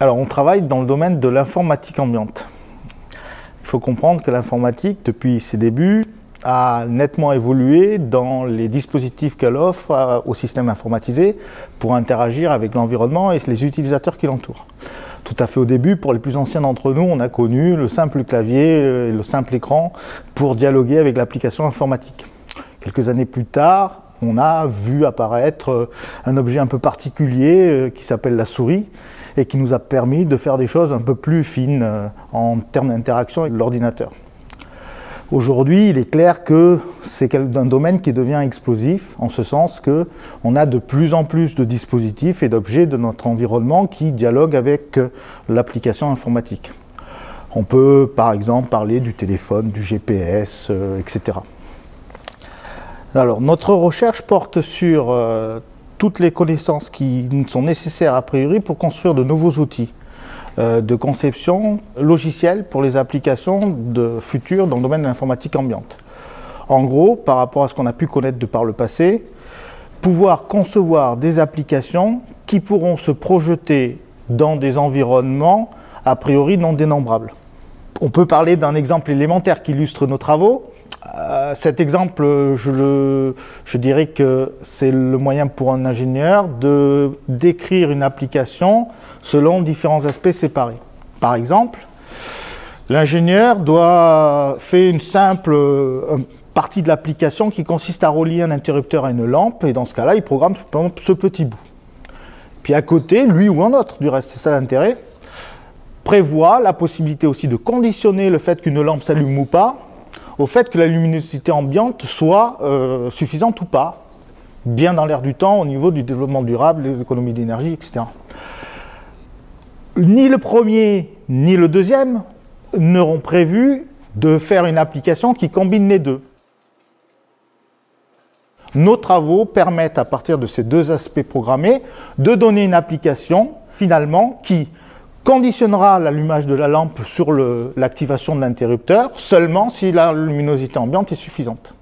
Alors, on travaille dans le domaine de l'informatique ambiante. Il faut comprendre que l'informatique, depuis ses débuts, a nettement évolué dans les dispositifs qu'elle offre au système informatisé pour interagir avec l'environnement et les utilisateurs qui l'entourent. Tout à fait au début, pour les plus anciens d'entre nous, on a connu le simple clavier et le simple écran pour dialoguer avec l'application informatique. Quelques années plus tard, on a vu apparaître un objet un peu particulier qui s'appelle la souris et qui nous a permis de faire des choses un peu plus fines en termes d'interaction avec l'ordinateur. Aujourd'hui, il est clair que c'est un domaine qui devient explosif, en ce sens qu'on a de plus en plus de dispositifs et d'objets de notre environnement qui dialoguent avec l'application informatique. On peut par exemple parler du téléphone, du GPS, etc. Alors, notre recherche porte sur toutes les connaissances qui sont nécessaires a priori pour construire de nouveaux outils de conception logicielle pour les applications futures dans le domaine de l'informatique ambiante. En gros, par rapport à ce qu'on a pu connaître de par le passé, pouvoir concevoir des applications qui pourront se projeter dans des environnements a priori non dénombrables. On peut parler d'un exemple élémentaire qui illustre nos travaux. Cet exemple, je dirais que c'est le moyen pour un ingénieur de décrire une application selon différents aspects séparés. Par exemple, l'ingénieur fait une simple partie de l'application qui consiste à relier un interrupteur à une lampe, et dans ce cas-là, il programme par exemple ce petit bout. Puis à côté, lui ou un autre, du reste, c'est ça l'intérêt, prévoit la possibilité aussi de conditionner le fait qu'une lampe s'allume ou pas au fait que la luminosité ambiante soit suffisante ou pas, bien dans l'air du temps au niveau du développement durable, de l'économie d'énergie, etc. Ni le premier ni le deuxième n'auront prévu de faire une application qui combine les deux. Nos travaux permettent, à partir de ces deux aspects programmés, de donner une application, finalement, qui conditionnera l'allumage de la lampe sur l'activation de l'interrupteur seulement si la luminosité ambiante est suffisante.